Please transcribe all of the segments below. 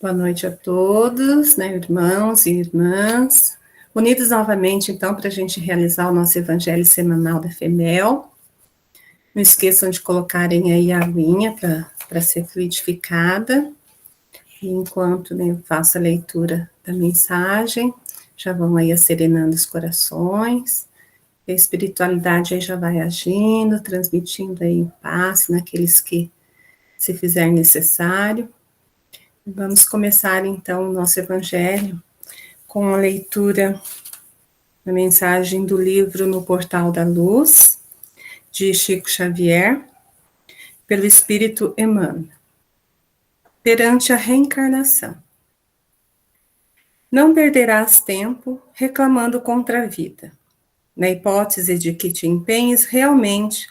Boa noite a todos, né, irmãos e irmãs. Unidos novamente, então, para a gente realizar o nosso Evangelho Semanal da FEMEL. Não esqueçam de colocarem aí a aguinha para ser fluidificada. E enquanto eu faço a leitura da mensagem, já vão aí acerenando os corações. A espiritualidade aí já vai agindo, transmitindo aí paz naqueles que se fizer necessário. Vamos começar, então, o nosso Evangelho com a leitura da mensagem do livro No Portal da Luz, de Chico Xavier, pelo Espírito Emmanuel. Perante a reencarnação. Não perderás tempo reclamando contra a vida, na hipótese de que te empenhes realmente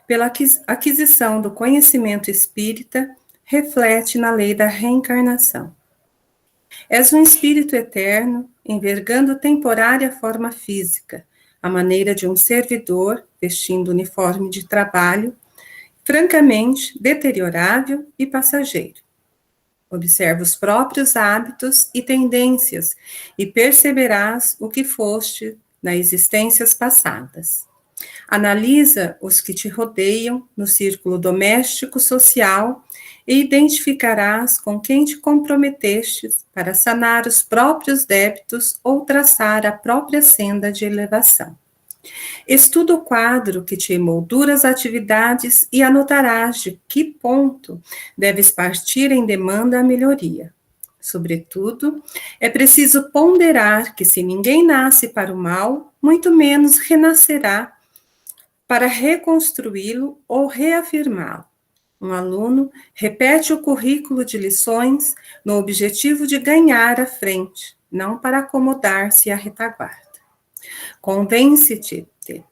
pela aquisição do conhecimento espírita, reflete na lei da reencarnação. És um espírito eterno, envergando temporária forma física, à maneira de um servidor, vestindo uniforme de trabalho, francamente deteriorável e passageiro. Observa os próprios hábitos e tendências e perceberás o que foste nas existências passadas. Analisa os que te rodeiam no círculo doméstico social e identificarás com quem te comprometeste para sanar os próprios débitos ou traçar a própria senda de elevação. Estuda o quadro que te emoldura as atividades e anotarás de que ponto deves partir em demanda à melhoria. Sobretudo, é preciso ponderar que se ninguém nasce para o mal, muito menos renascerá para reconstruí-lo ou reafirmá-lo. Um aluno repete o currículo de lições no objetivo de ganhar à frente, não para acomodar-se à retaguarda. Convence-te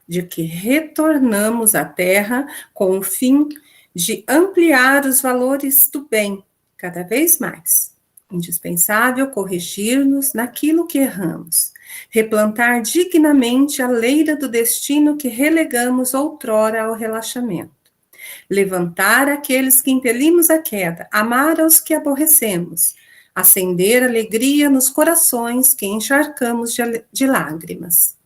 de que retornamos à Terra com o fim de ampliar os valores do bem cada vez mais. Indispensável corrigir-nos naquilo que erramos, replantar dignamente a leira do destino que relegamos outrora ao relaxamento. Levantar aqueles que impelimos à queda, amar aos que aborrecemos, acender alegria nos corações que encharcamos de lágrimas.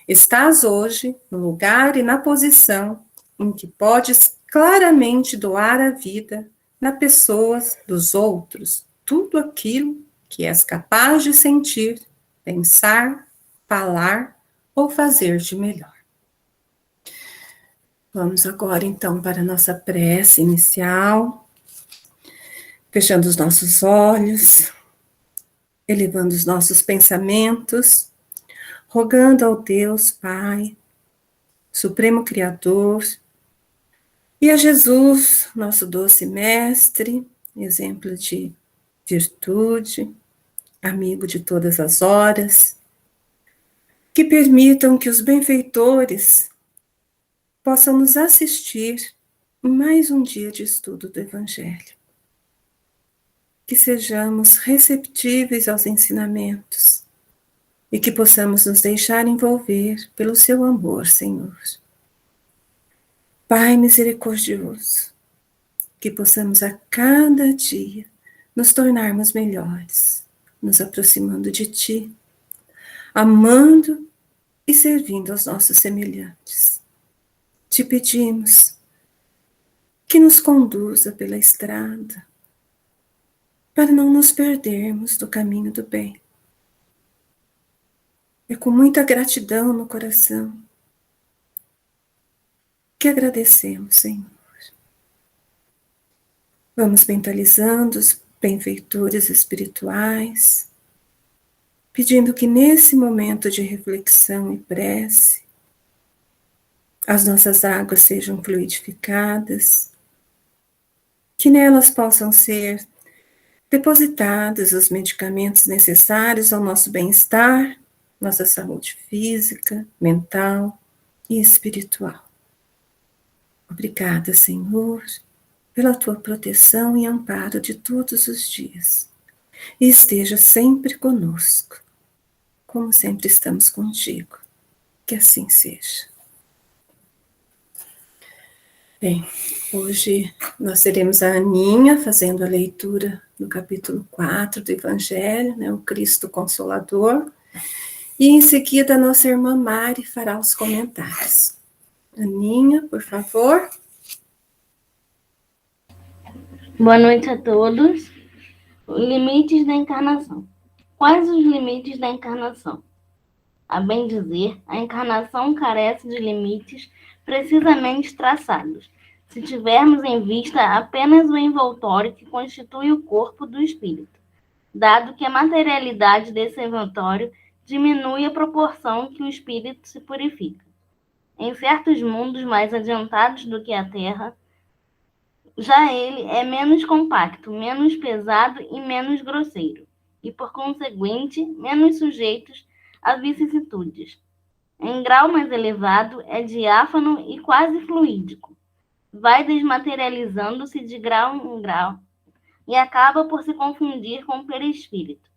Estás hoje no lugar e na posição em que podes claramente doar a vida nas pessoas dos outros, tudo aquilo que és capaz de sentir, pensar, falar ou fazer de melhor. Vamos agora, então, para a nossa prece inicial, fechando os nossos olhos, elevando os nossos pensamentos, rogando ao Deus Pai, Supremo Criador, e a Jesus, nosso doce Mestre, exemplo de virtude, amigo de todas as horas, que permitam que os benfeitores possam nos assistir em mais um dia de estudo do Evangelho. Que sejamos receptíveis aos ensinamentos e que possamos nos deixar envolver pelo seu amor, Senhor. Pai misericordioso, que possamos a cada dia nos tornarmos melhores, nos aproximando de Ti, amando e servindo aos nossos semelhantes. Te pedimos que nos conduza pela estrada, para não nos perdermos do caminho do bem. É com muita gratidão no coração que agradecemos, Senhor. Vamos mentalizando os benfeitores espirituais, pedindo que nesse momento de reflexão e prece, as nossas águas sejam fluidificadas, que nelas possam ser depositados os medicamentos necessários ao nosso bem-estar, nossa saúde física, mental e espiritual. Obrigada, Senhor, pela tua proteção e amparo de todos os dias. E esteja sempre conosco, como sempre estamos contigo. Que assim seja. Bem, hoje nós teremos a Aninha fazendo a leitura no capítulo 4 do Evangelho, né, o Cristo Consolador. E em seguida a nossa irmã Mari fará os comentários. Aninha, por favor. Boa noite a todos. Limites da encarnação. Quais os limites da encarnação? A bem dizer, a encarnação carece de limites precisamente traçados, se tivermos em vista apenas o envoltório que constitui o corpo do espírito, dado que a materialidade desse envoltório diminui a proporção que o espírito se purifica. Em certos mundos mais adiantados do que a Terra, já ele é menos compacto, menos pesado e menos grosseiro, e, por conseguinte, menos sujeitos a vicissitudes. Em grau mais elevado, é diáfano e quase fluídico. Vai desmaterializando-se de grau em grau e acaba por se confundir com o perispírito.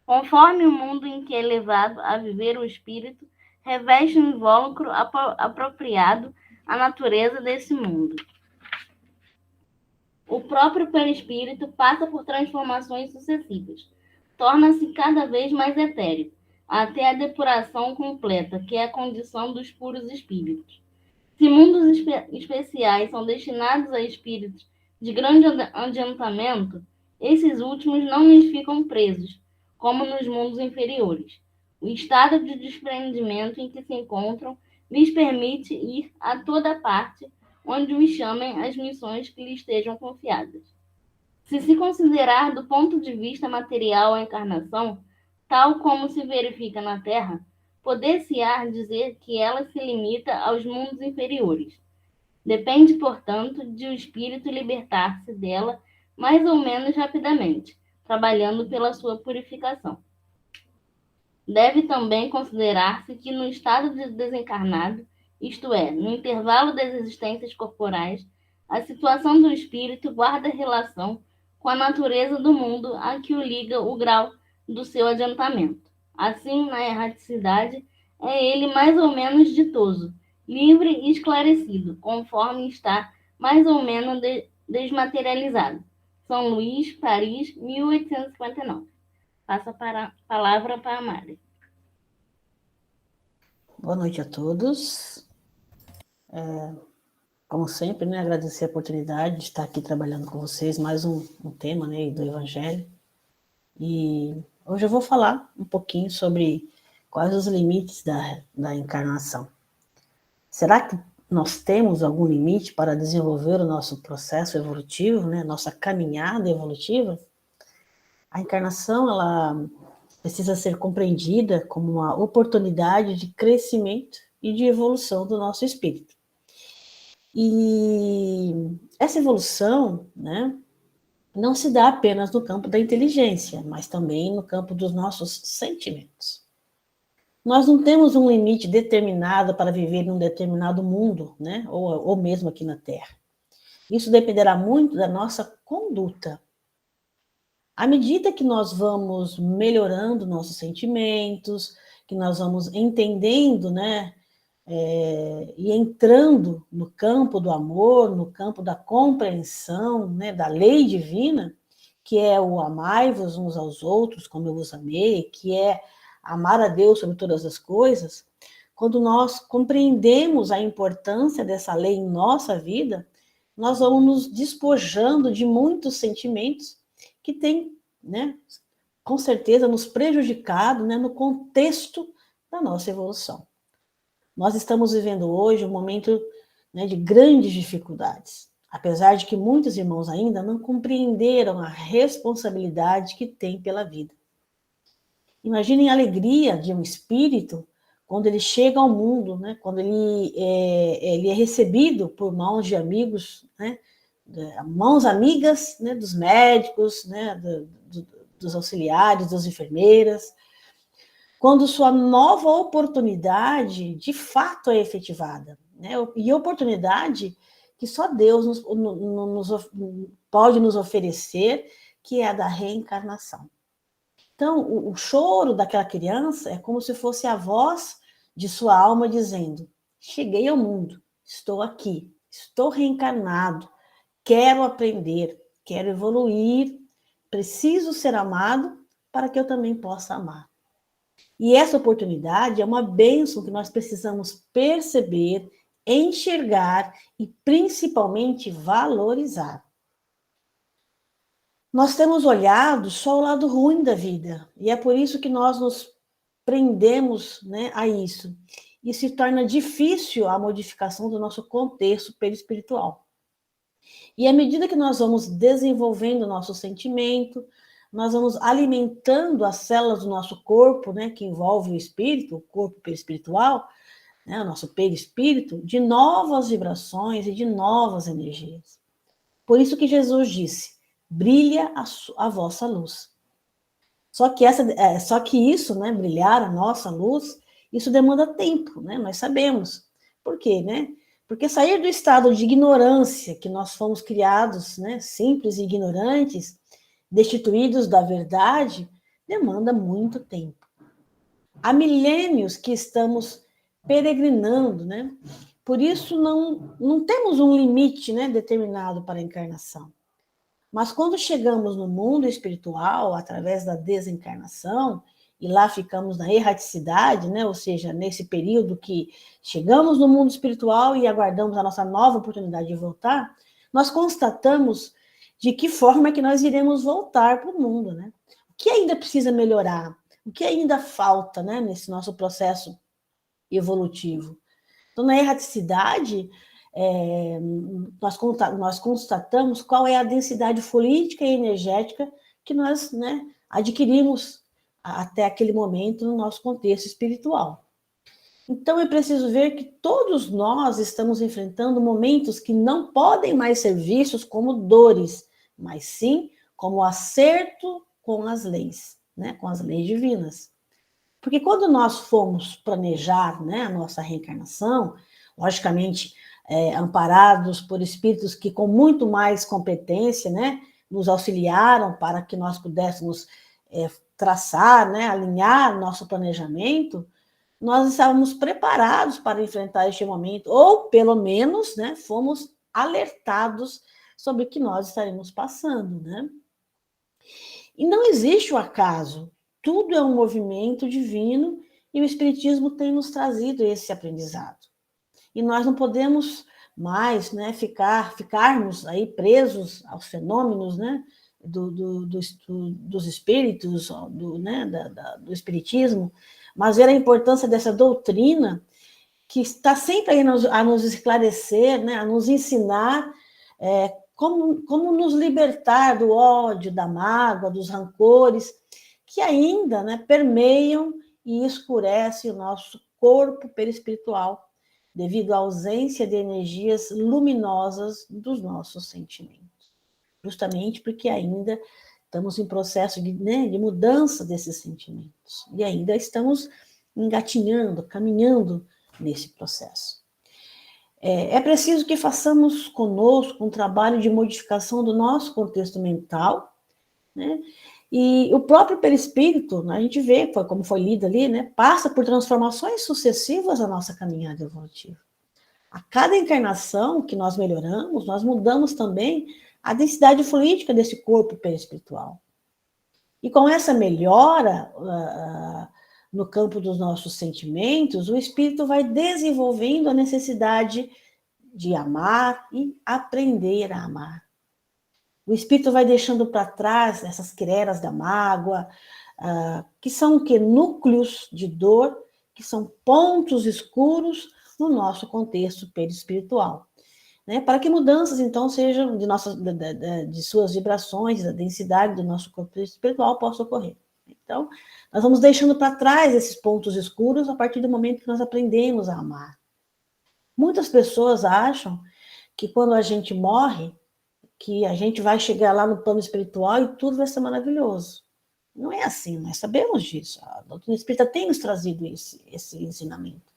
Conforme o mundo em que é levado a viver o espírito, reveste um invólucro apropriado à natureza desse mundo. O próprio perispírito passa por transformações sucessivas. Torna-se cada vez mais etéreo, até a depuração completa, que é a condição dos puros espíritos. Se mundos especiais são destinados a espíritos de grande adiantamento, esses últimos não lhes ficam presos, como nos mundos inferiores. O estado de desprendimento em que se encontram lhes permite ir a toda parte onde os chamem as missões que lhes estejam confiadas. Se considerar do ponto de vista material a encarnação, tal como se verifica na Terra, poder-se-á dizer que ela se limita aos mundos inferiores. Depende, portanto, de o espírito libertar-se dela mais ou menos rapidamente, trabalhando pela sua purificação. Deve também considerar-se que no estado de desencarnado, isto é, no intervalo das existências corporais, a situação do espírito guarda relação com a natureza do mundo a que o liga o grau do seu adiantamento. Assim, na erraticidade, é ele mais ou menos ditoso, livre e esclarecido, conforme está mais ou menos desmaterializado. São Luís, Paris, 1859. Passo a palavra para a Mari. Boa noite a todos. Como sempre, né, agradecer a oportunidade de estar aqui trabalhando com vocês, mais um tema, né, do Evangelho. E hoje eu vou falar um pouquinho sobre quais os limites da encarnação. Será que nós temos algum limite para desenvolver o nosso processo evolutivo, né, nossa caminhada evolutiva? A encarnação, ela precisa ser compreendida como uma oportunidade de crescimento e de evolução do nosso espírito. E essa evolução, né, não se dá apenas no campo da inteligência, mas também no campo dos nossos sentimentos. Nós não temos um limite determinado para viver em um determinado mundo, né, ou mesmo aqui na Terra. Isso dependerá muito da nossa conduta. À medida que nós vamos melhorando nossos sentimentos, que nós vamos entendendo, né, e entrando no campo do amor, no campo da compreensão, né, da lei divina, que é o amai-vos uns aos outros, como eu vos amei, que é amar a Deus sobre todas as coisas, quando nós compreendemos a importância dessa lei em nossa vida, nós vamos nos despojando de muitos sentimentos que têm, né, com certeza, nos prejudicado, né, no contexto da nossa evolução. Nós estamos vivendo hoje um momento, né, de grandes dificuldades, apesar de que muitos irmãos ainda não compreenderam a responsabilidade que têm pela vida. Imaginem a alegria de um espírito quando ele chega ao mundo, né, quando ele é recebido por mãos de amigos, né, mãos amigas, né, dos médicos, né, dos auxiliares, das enfermeiras, quando sua nova oportunidade, de fato, é efetivada. Né? E oportunidade que só Deus pode nos oferecer, que é a da reencarnação. Então, o choro daquela criança é como se fosse a voz de sua alma dizendo: cheguei ao mundo, estou aqui, estou reencarnado, quero aprender, quero evoluir, preciso ser amado para que eu também possa amar. E essa oportunidade é uma bênção que nós precisamos perceber, enxergar e principalmente valorizar. Nós temos olhado só o lado ruim da vida, e é por isso que nós nos prendemos, né, a isso. E se torna difícil a modificação do nosso contexto perispiritual. E à medida que nós vamos desenvolvendo o nosso sentimento, nós vamos alimentando as células do nosso corpo, né, que envolve o espírito, o corpo perispiritual, né, o nosso perispírito, de novas vibrações e de novas energias. Por isso que Jesus disse: brilha a vossa luz. Só que isso, né, brilhar a nossa luz, isso demanda tempo, né? Nós sabemos. Por quê, né? Porque sair do estado de ignorância que nós fomos criados, né, simples e ignorantes, destituídos da verdade, demanda muito tempo. Há milênios que estamos peregrinando, né? Por isso não temos um limite, né, determinado para a encarnação. Mas quando chegamos no mundo espiritual, através da desencarnação, e lá ficamos na erraticidade, né? Ou seja, nesse período que chegamos no mundo espiritual e aguardamos a nossa nova oportunidade de voltar, nós constatamos de que forma é que nós iremos voltar para o mundo, né? O que ainda precisa melhorar? O que ainda falta, né, nesse nosso processo evolutivo? Então, na erraticidade, nós constatamos qual é a densidade fluídica e energética que nós, né, adquirimos até aquele momento no nosso contexto espiritual. Então, é preciso ver que todos nós estamos enfrentando momentos que não podem mais ser vistos como dores, mas sim como acerto com as leis, né, com as leis divinas. Porque quando nós fomos planejar, né, a nossa reencarnação, logicamente, amparados por espíritos que com muito mais competência, né, nos auxiliaram para que nós pudéssemos traçar, né, alinhar nosso planejamento, nós estávamos preparados para enfrentar este momento, ou pelo menos, né, fomos alertados sobre o que nós estaremos passando, né? E não existe o acaso, tudo é um movimento divino e o Espiritismo tem nos trazido esse aprendizado. E nós não podemos mais, né, ficarmos aí presos aos fenômenos, né, dos espíritos, do espiritismo, mas ver a importância dessa doutrina que está sempre aí a nos esclarecer, né, a nos ensinar como nos libertar do ódio, da mágoa, dos rancores, que ainda, né, permeiam e escurecem o nosso corpo perispiritual, devido à ausência de energias luminosas dos nossos sentimentos. Justamente porque ainda estamos em processo de mudança desses sentimentos. E ainda estamos engatinhando, caminhando nesse processo. É preciso que façamos conosco um trabalho de modificação do nosso contexto mental, né? E o próprio perispírito, a gente vê, como foi lido ali, né, passa por transformações sucessivas na nossa caminhada evolutiva. A cada encarnação que nós melhoramos, nós mudamos também a densidade fluídica desse corpo perispiritual. E com essa melhora no campo dos nossos sentimentos, o espírito vai desenvolvendo a necessidade de amar e aprender a amar. O espírito vai deixando para trás essas quireras da mágoa, que são o quê? Núcleos de dor, que são pontos escuros no nosso contexto perispiritual. Né? Para que mudanças, então, sejam de suas vibrações, da densidade do nosso corpo espiritual possa ocorrer. Então, nós vamos deixando para trás esses pontos escuros a partir do momento que nós aprendemos a amar. Muitas pessoas acham que quando a gente morre, que a gente vai chegar lá no plano espiritual e tudo vai ser maravilhoso. Não é assim, nós sabemos disso. A doutrina espírita tem nos trazido esse ensinamento.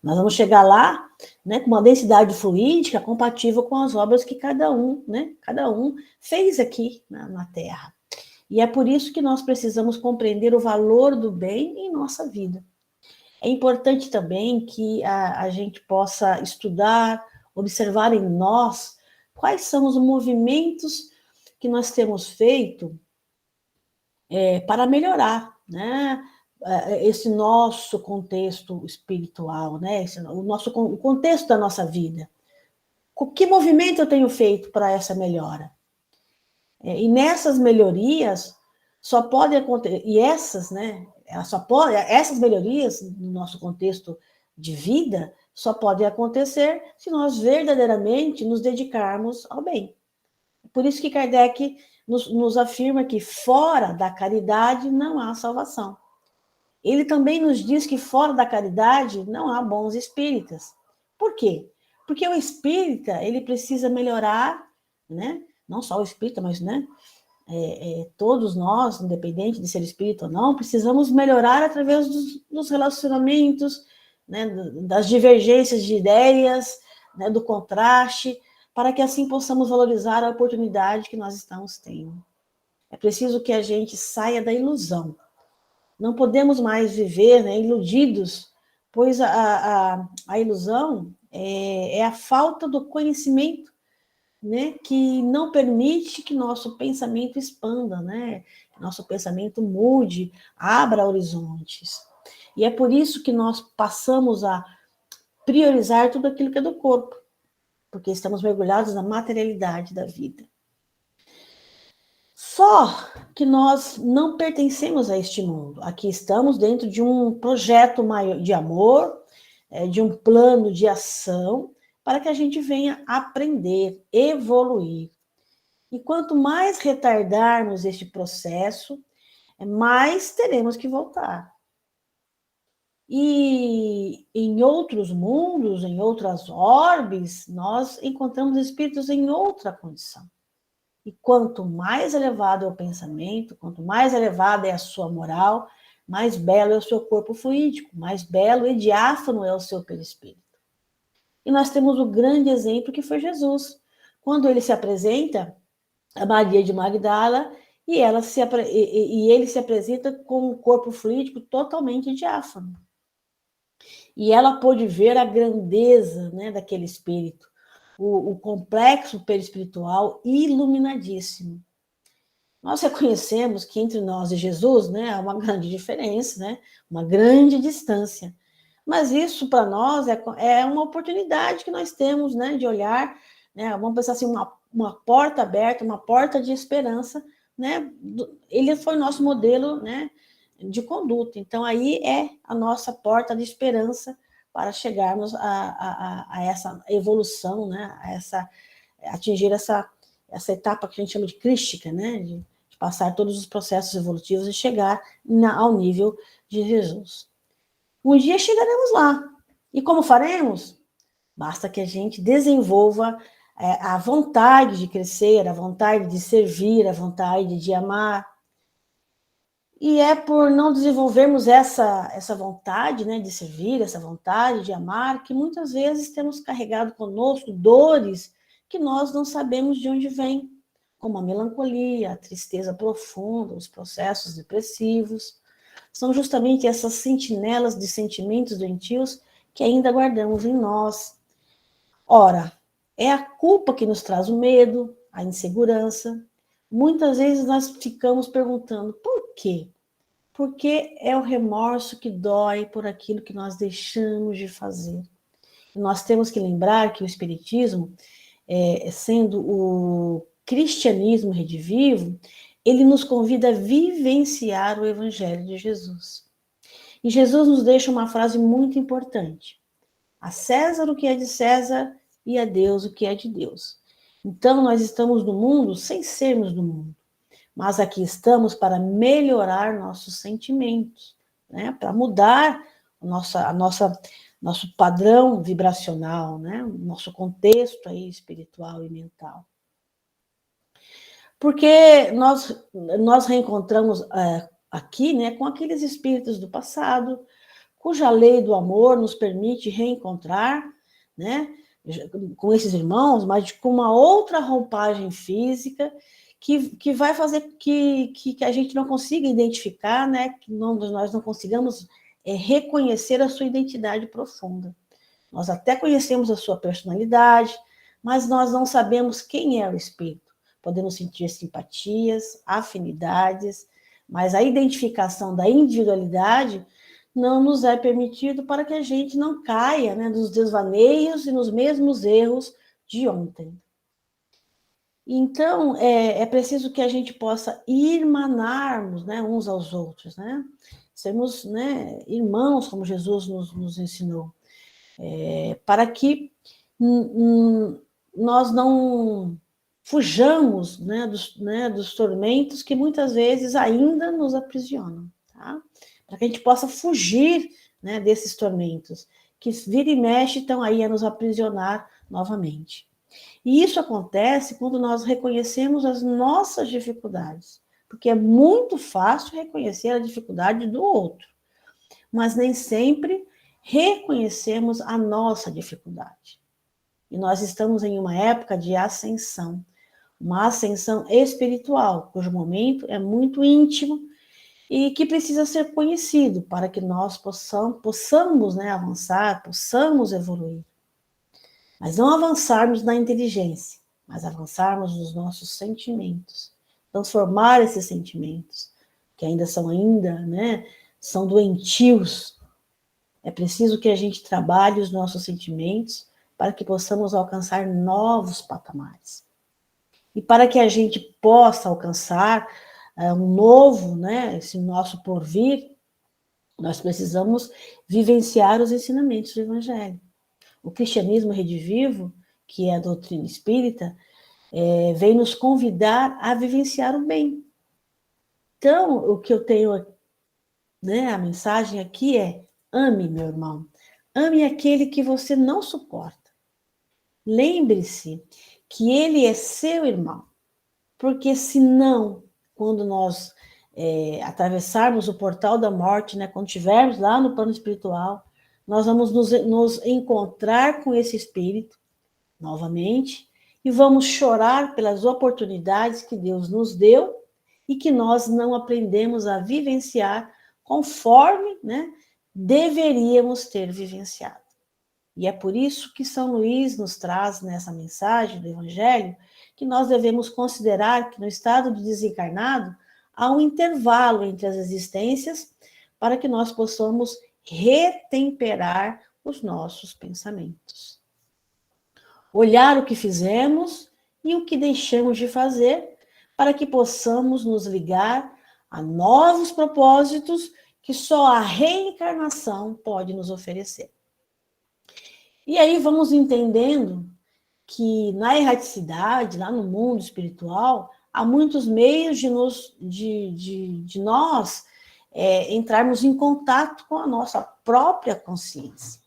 Nós vamos chegar lá, né, com uma densidade fluídica compatível com as obras que cada um fez aqui na Terra. E é por isso que nós precisamos compreender o valor do bem em nossa vida. É importante também que a gente possa estudar, observar em nós quais são os movimentos que nós temos feito para melhorar, né, esse nosso contexto espiritual, né, o contexto da nossa vida. Que movimento eu tenho feito para essa melhora? E nessas melhorias só podem acontecer, e essas, né, essas melhorias no nosso contexto de vida só podem acontecer se nós verdadeiramente nos dedicarmos ao bem. Por isso que Kardec nos afirma que fora da caridade não há salvação. Ele também nos diz que fora da caridade não há bons espíritas. Por quê? Porque o espírita, ele precisa melhorar, né? Não só o espírita, mas, né, todos nós, independente de ser espírita ou não, precisamos melhorar através dos relacionamentos, né, das divergências de ideias, né, do contraste, para que assim possamos valorizar a oportunidade que nós estamos tendo. É preciso que a gente saia da ilusão. Não podemos mais viver, né, iludidos, pois a ilusão é a falta do conhecimento, né, que não permite que nosso pensamento expanda, né, que nosso pensamento mude, abra horizontes. E é por isso que nós passamos a priorizar tudo aquilo que é do corpo, porque estamos mergulhados na materialidade da vida. Só que nós não pertencemos a este mundo. Aqui estamos dentro de um projeto maior de amor, de um plano de ação, para que a gente venha aprender, evoluir. E quanto mais retardarmos este processo, mais teremos que voltar. E em outros mundos, em outras orbes, nós encontramos espíritos em outra condição. E quanto mais elevado é o pensamento, quanto mais elevada é a sua moral, mais belo é o seu corpo fluídico, mais belo e diáfano é o seu perispírito. E nós temos o grande exemplo que foi Jesus. Quando ele se apresenta a Maria de Magdala e ele se apresenta com um corpo fluídico totalmente diáfano. E ela pôde ver a grandeza, né, daquele espírito, o complexo perispiritual iluminadíssimo. Nós reconhecemos que entre nós e Jesus, né, há uma grande diferença, né, uma grande distância. Mas isso, para nós, é uma oportunidade que nós temos, né, de olhar, né, vamos pensar assim, uma porta aberta, uma porta de esperança, né, ele foi nosso modelo, né, de conduta. Então, aí é a nossa porta de esperança para chegarmos a essa evolução, né, atingir essa etapa que a gente chama de crística, né, de passar todos os processos evolutivos e chegar ao nível de Jesus. Um dia chegaremos lá. E como faremos? Basta que a gente desenvolva a vontade de crescer, a vontade de servir, a vontade de amar. E é por não desenvolvermos essa vontade, né, de servir, essa vontade de amar, que muitas vezes temos carregado conosco dores que nós não sabemos de onde vêm, como a melancolia, a tristeza profunda, os processos depressivos. São justamente essas sentinelas de sentimentos doentios que ainda guardamos em nós. Ora, é a culpa que nos traz o medo, a insegurança. Muitas vezes nós ficamos perguntando, por quê? Porque é o remorso que dói por aquilo que nós deixamos de fazer. E nós temos que lembrar que o Espiritismo, sendo o cristianismo redivivo, ele nos convida a vivenciar o Evangelho de Jesus. E Jesus nos deixa uma frase muito importante. A César o que é de César e a Deus o que é de Deus. Então, nós estamos no mundo sem sermos do mundo. Mas aqui estamos para melhorar nossos sentimentos, né? Para mudar nosso padrão vibracional, né? Nosso contexto aí espiritual e mental. Porque nós reencontramos aqui, né, com aqueles espíritos do passado, cuja lei do amor nos permite reencontrar, né, com esses irmãos, mas com uma outra roupagem física que vai fazer que a gente não consiga identificar, né, que nós não consigamos reconhecer a sua identidade profunda. Nós até conhecemos a sua personalidade, mas nós não sabemos quem é o espírito. Podemos sentir simpatias, afinidades, Mas a identificação da individualidade não nos é permitido para que a gente não caia, né, nos desvaneios e nos mesmos erros de ontem. Então, é preciso que a gente possa irmanarmos, né, uns aos outros, né? Sermos, né, irmãos, como Jesus nos ensinou, para que nós não fujamos, né, dos tormentos que muitas vezes ainda nos aprisionam, tá? Para que a gente possa fugir, né, desses tormentos, que vira e mexe estão aí a nos aprisionar novamente. E isso acontece quando nós reconhecemos as nossas dificuldades, porque é muito fácil reconhecer a dificuldade do outro, mas nem sempre reconhecemos a nossa dificuldade. E nós estamos em uma época de ascensão, uma ascensão espiritual, cujo momento é muito íntimo e que precisa ser conhecido para que nós possamos, né, avançar, possamos evoluir. Mas não avançarmos na inteligência, mas avançarmos nos nossos sentimentos. Transformar esses sentimentos, que ainda, né, são doentios. É preciso que a gente trabalhe os nossos sentimentos para que possamos alcançar novos patamares. E para que a gente possa alcançar um novo, né, esse nosso porvir, nós precisamos vivenciar os ensinamentos do Evangelho. O cristianismo redivivo, que é a doutrina espírita, vem nos convidar a vivenciar o bem. Então, o que eu tenho, né, a mensagem aqui é: ame, meu irmão. Ame aquele que você não suporta. Lembre-se que ele é seu irmão. Porque senão, quando nós atravessarmos o portal da morte, né, quando estivermos lá no plano espiritual, nós vamos nos encontrar com esse espírito novamente e vamos chorar pelas oportunidades que Deus nos deu e que nós não aprendemos a vivenciar conforme, né, deveríamos ter vivenciado. E é por isso que São Luís nos traz nessa mensagem do Evangelho que nós devemos considerar que no estado de desencarnado há um intervalo entre as existências para que nós possamos retemperar os nossos pensamentos. Olhar o que fizemos e o que deixamos de fazer para que possamos nos ligar a novos propósitos que só a reencarnação pode nos oferecer. E aí vamos entendendo que na erraticidade, lá no mundo espiritual, há muitos meios de nós entrarmos em contato com a nossa própria consciência.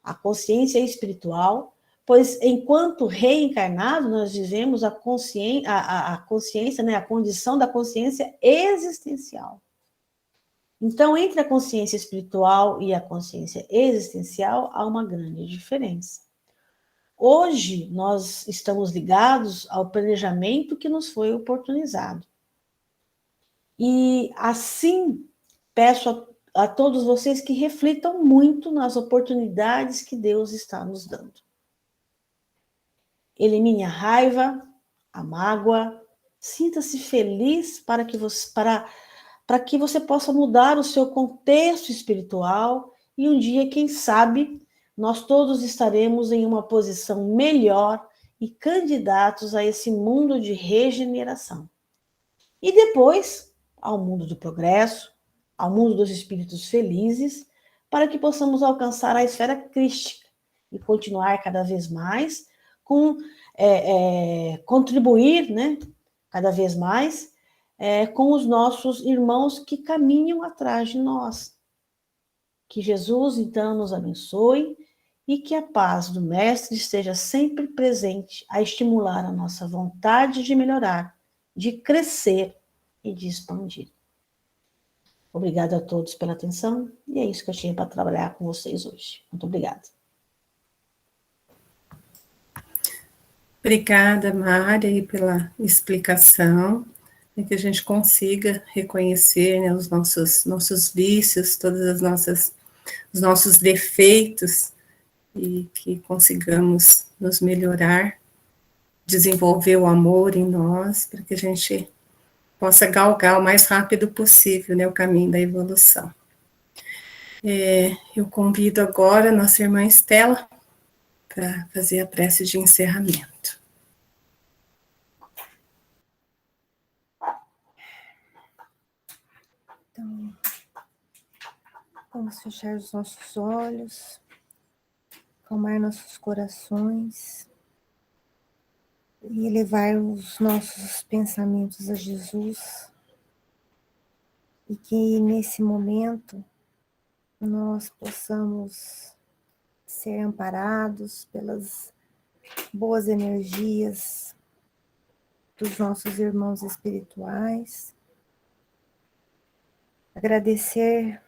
A consciência espiritual, pois enquanto reencarnado, nós vivemos a consciência, né, a condição da consciência existencial. Então, entre a consciência espiritual e a consciência existencial, há uma grande diferença. Hoje, nós estamos ligados ao planejamento que nos foi oportunizado. E, assim, peço a todos vocês que reflitam muito nas oportunidades que Deus está nos dando. Elimine a raiva, a mágoa, sinta-se feliz para que você possa mudar o seu contexto espiritual e um dia, quem sabe, nós todos estaremos em uma posição melhor e candidatos a esse mundo de regeneração. E depois, ao mundo do progresso, ao mundo dos espíritos felizes, para que possamos alcançar a esfera crística e continuar cada vez mais contribuir, né, cada vez mais com os nossos irmãos que caminham atrás de nós. Que Jesus, então, nos abençoe e que a paz do Mestre esteja sempre presente a estimular a nossa vontade de melhorar, de crescer e de expandir. Obrigada a todos pela atenção e é isso que eu tinha para trabalhar com vocês hoje. Muito obrigada. Obrigada, Mária, pela explicação, e que a gente consiga reconhecer, né, os nossos vícios, os nossos defeitos, e que consigamos nos melhorar, desenvolver o amor em nós, para que a gente possa galgar o mais rápido possível, né, o caminho da evolução. Eu convido agora a nossa irmã Estela para fazer a prece de encerramento. Então, vamos fechar os nossos olhos, acalmar nossos corações e elevar os nossos pensamentos a Jesus. E que nesse momento nós possamos ser amparados pelas boas energias dos nossos irmãos espirituais. Agradecer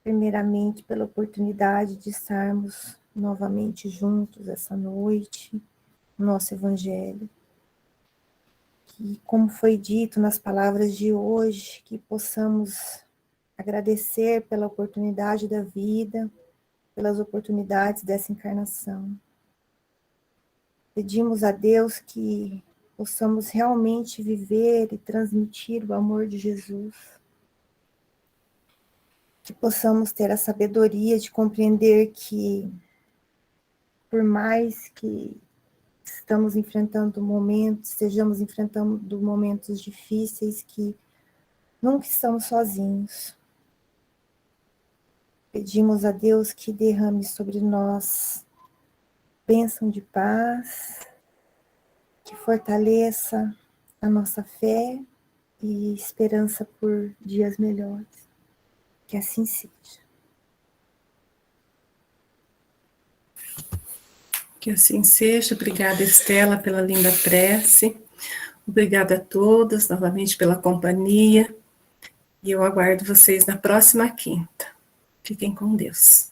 primeiramente pela oportunidade de estarmos novamente juntos essa noite, no nosso Evangelho. Que, como foi dito nas palavras de hoje, que possamos agradecer pela oportunidade da vida, pelas oportunidades dessa encarnação. Pedimos a Deus que possamos realmente viver e transmitir o amor de Jesus. Que possamos ter a sabedoria de compreender que, por mais que estejamos enfrentando momentos difíceis, que nunca estamos sozinhos. Pedimos a Deus que derrame sobre nós bênção de paz, que fortaleça a nossa fé e esperança por dias melhores. Que assim seja. Que assim seja. Obrigada, Estela, pela linda prece. Obrigada a todos, novamente, pela companhia. E eu aguardo vocês na próxima quinta. Fiquem com Deus.